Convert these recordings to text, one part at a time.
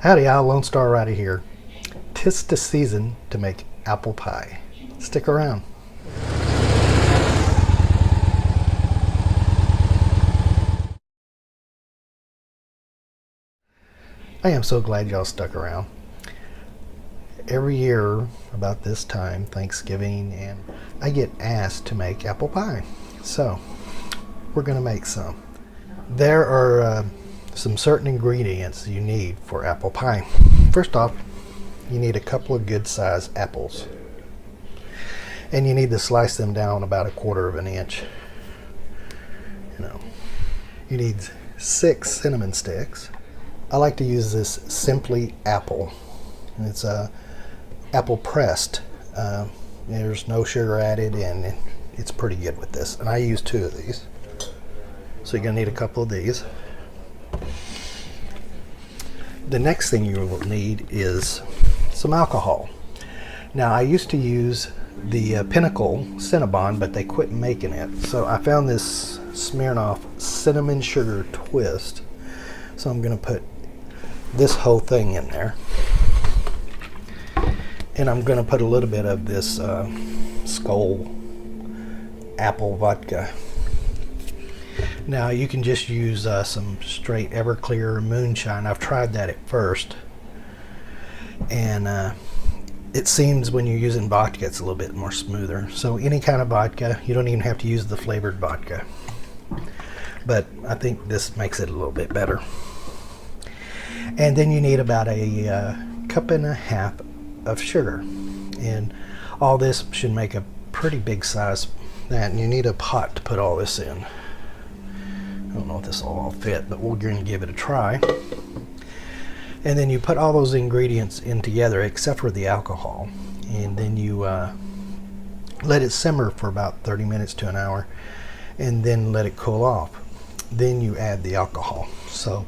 Howdy, y'all. Lone Star Rider here. 'Tis the season to make apple pie. Stick around. I am so glad y'all stuck around. Every year about this time, Thanksgiving, and I get asked to make apple pie. So we're gonna make some. There are some certain ingredients you need for apple pie. First off, you need a couple of good sized apples, and you need to slice them down about 1/4 of an inch. You need 6 cinnamon sticks. I like to use this Simply Apple, and it's apple pressed. There's no sugar added, and it's pretty good with this, and I use 2 of these, so you're gonna need a couple of these. The next thing you will need is some alcohol. Now, I used to use the Pinnacle Cinnabon, but they quit making it, so I found this SMIRNOFF Cinnamon Sugar Twist. So I'm going to put this whole thing in there, and I'm going to put a little bit of this Skull apple vodka. Now, you can just use some straight Everclear moonshine. I've tried that at first, and it seems when you're using vodka it's a little bit more smoother. So any kind of vodka, you don't even have to use the flavored vodka, but I think this makes it a little bit better. And then you need about a 1.5 cups of sugar, and all this should make a pretty big size. And you need a pot to put all this in. I don't know if this will all fit, but we're going to give it a try. And then you put all those ingredients in together except for the alcohol, and then you let it simmer for about 30 minutes to an hour, and then let it cool off. Then you add the alcohol. So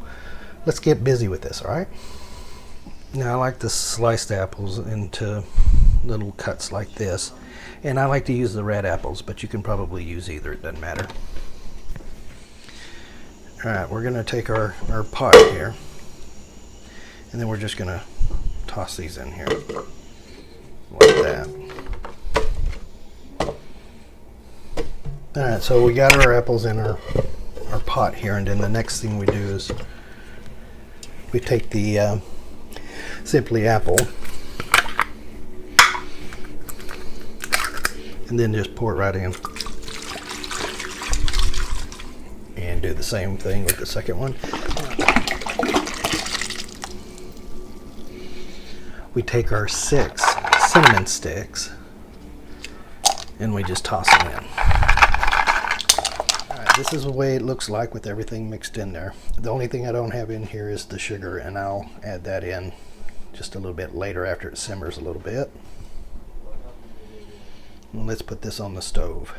let's get busy with this, all right? Now, I like to slice the apples into little cuts like this, and I like to use the red apples, but you can probably use either, it doesn't matter. All right, we're going to take our pot here, and then we're just going to toss these in here like that. All right, so we got our apples in our pot here, and then the next thing we do is we take the Simply Apple and then just pour it right in. And do the same thing with the second one. We take our 6 cinnamon sticks and we just toss them in. Alright, this is the way it looks like with everything mixed in there. The only thing I don't have in here is the sugar, and I'll add that in just a little bit later after it simmers a little bit. And let's put this on the stove.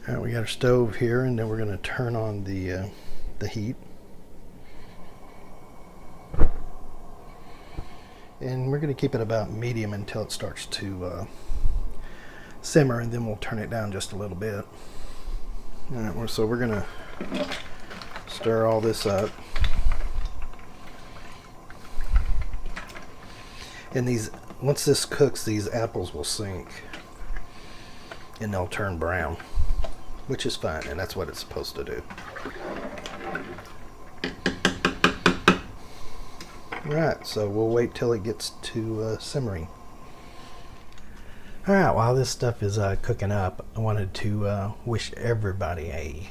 Alright, we got our stove here, and then we're going to turn on the heat. And we're going to keep it about medium until it starts to simmer, and then we'll turn it down just a little bit. Alright, so we're going to stir all this up. And once this cooks, these apples will sink and they'll turn brown, which is fine, and that's what it's supposed to do. Right, so we'll wait till it gets to simmering. Alright, while this stuff is cooking up, I wanted to wish everybody a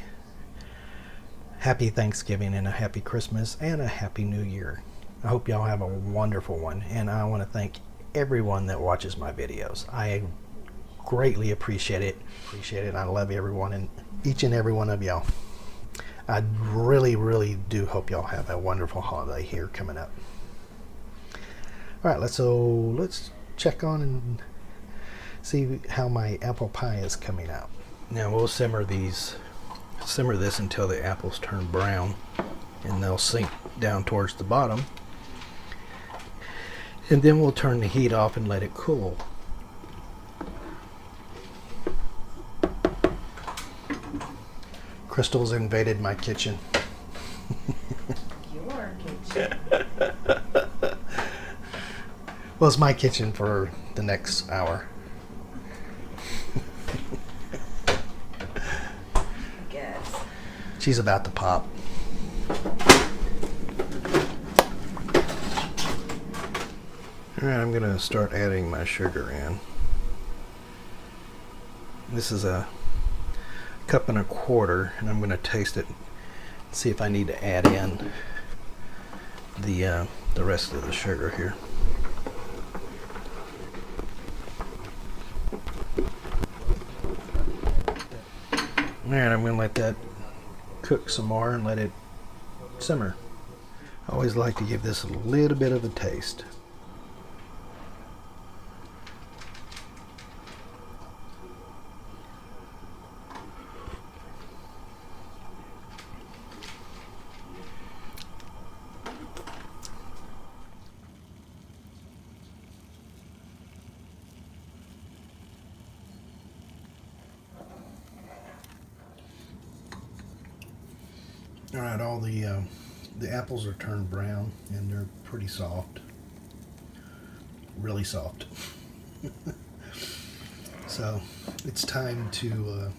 happy Thanksgiving and a happy Christmas and a happy New Year. I hope y'all have a wonderful one, and I want to thank everyone that watches my videos. I greatly appreciate it. I love everyone, and each and every one of y'all. I really, really do hope y'all have a wonderful holiday here coming up. All right, let's check on and see how my apple pie is coming out. Now we'll simmer this until the apples turn brown, and they'll sink down towards the bottom. And then we'll turn the heat off and let it cool. Crystal's invaded my kitchen. Your kitchen. Well, it's my kitchen for the next hour. Guess. She's about to pop. Alright, I'm going to start adding my sugar in. This is a 1.25 cups, and I'm going to taste it, see if I need to add in the rest of the sugar here. Alright, I'm going to let that cook some more and let it simmer. I always like to give this a little bit of a taste. All right, all the apples are turned brown and they're pretty soft, really soft. So it's time to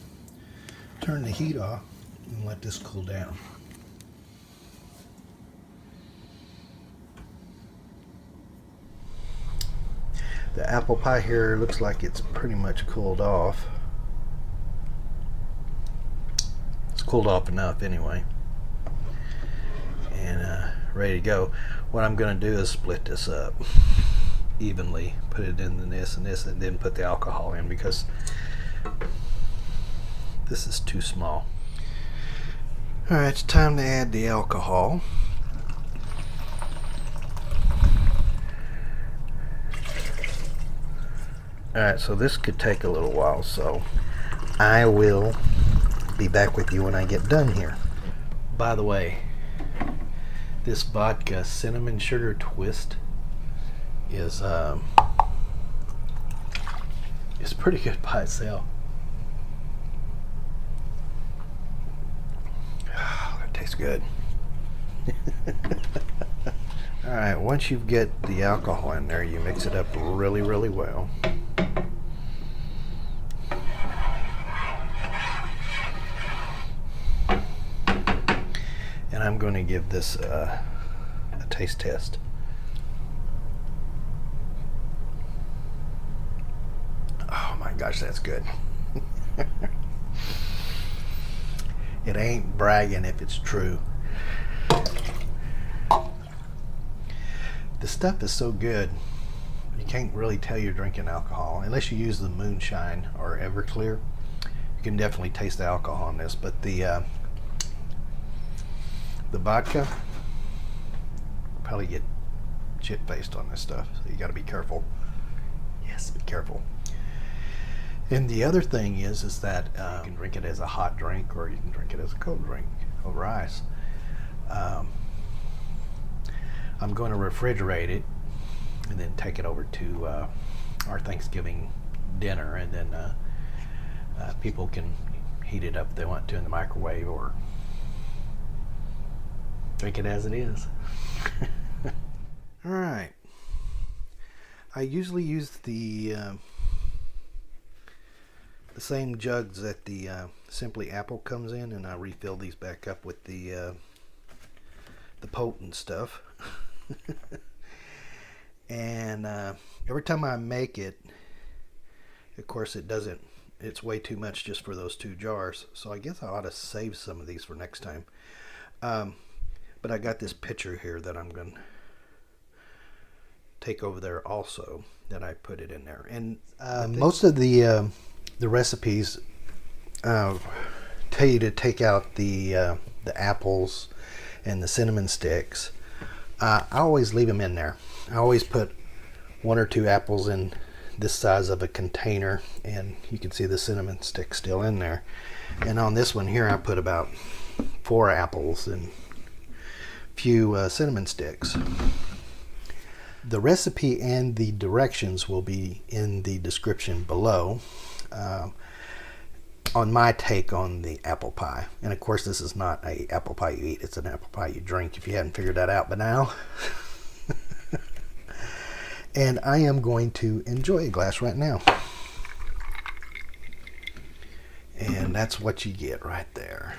turn the heat off and let this cool down. The apple pie here looks like it's pretty much cooled off. It's cooled off enough anyway. And ready to go. What I'm going to do is split this up evenly, put it in this and this, and then put the alcohol in because this is too small. Alright, it's time to add the alcohol. Alright, so this could take a little while, so I will be back with you when I get done here. By the way, this vodka cinnamon sugar twist is pretty good by itself. Oh, that tastes good. Alright, once you get the alcohol in there, you mix it up really, really well. And I'm going to give this a taste test. Oh my gosh, that's good. It ain't bragging if it's true. The stuff is so good, you can't really tell you're drinking alcohol unless you use the moonshine or Everclear. You can definitely taste the alcohol in this, but the vodka probably get shit-faced on this stuff, so you got to be careful. Yes, be careful. And the other thing is that you can drink it as a hot drink or you can drink it as a cold drink over ice. I'm going to refrigerate it and then take it over to our Thanksgiving dinner, and then people can heat it up if they want to in the microwave or drink it as it is. All right. I usually use the same jugs that the Simply Apple comes in, and I refill these back up with the potent stuff. And every time I make it, of course it's way too much just for those 2 jars, so I guess I ought to save some of these for next time. But I got this pitcher here that I'm going to take over there also, that I put it in there. And most of the recipes tell you to take out the apples and the cinnamon sticks. I always leave them in there. I always put 1 or 2 apples in this size of a container, and you can see the cinnamon stick still in there. And on this one here, I put about 4 apples and few cinnamon sticks. The recipe and the directions will be in the description below on my take on the apple pie. And of course, this is not an apple pie you eat, it's an apple pie you drink, if you hadn't figured that out by now. And I am going to enjoy a glass right now. And that's what you get right there.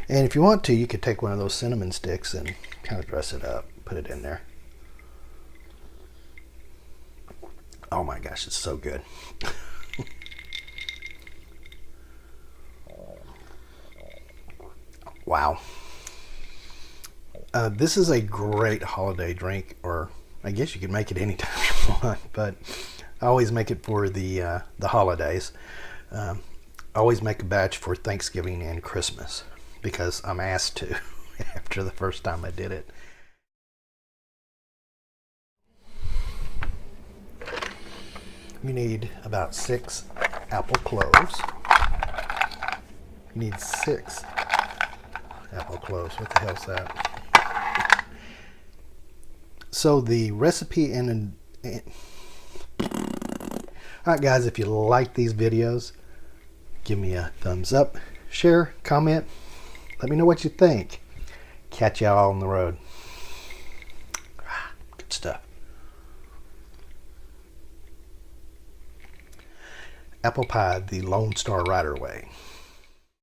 And if you want to, you could take one of those cinnamon sticks and kind of dress it up, put it in there. Oh my gosh, it's so good. Wow. This is a great holiday drink, or I guess you could make it anytime you want, but I always make it for the holidays. I always make a batch for Thanksgiving and Christmas because I'm asked to after the first time I did it. You need about 6 apple cloves. You need 6 apple cloves. What the hell's that? So the recipe Alright guys, if you like these videos, give me a thumbs up, share, comment, let me know what you think. Catch y'all on the road. Good stuff. Apple pie the Lone Star Rider way.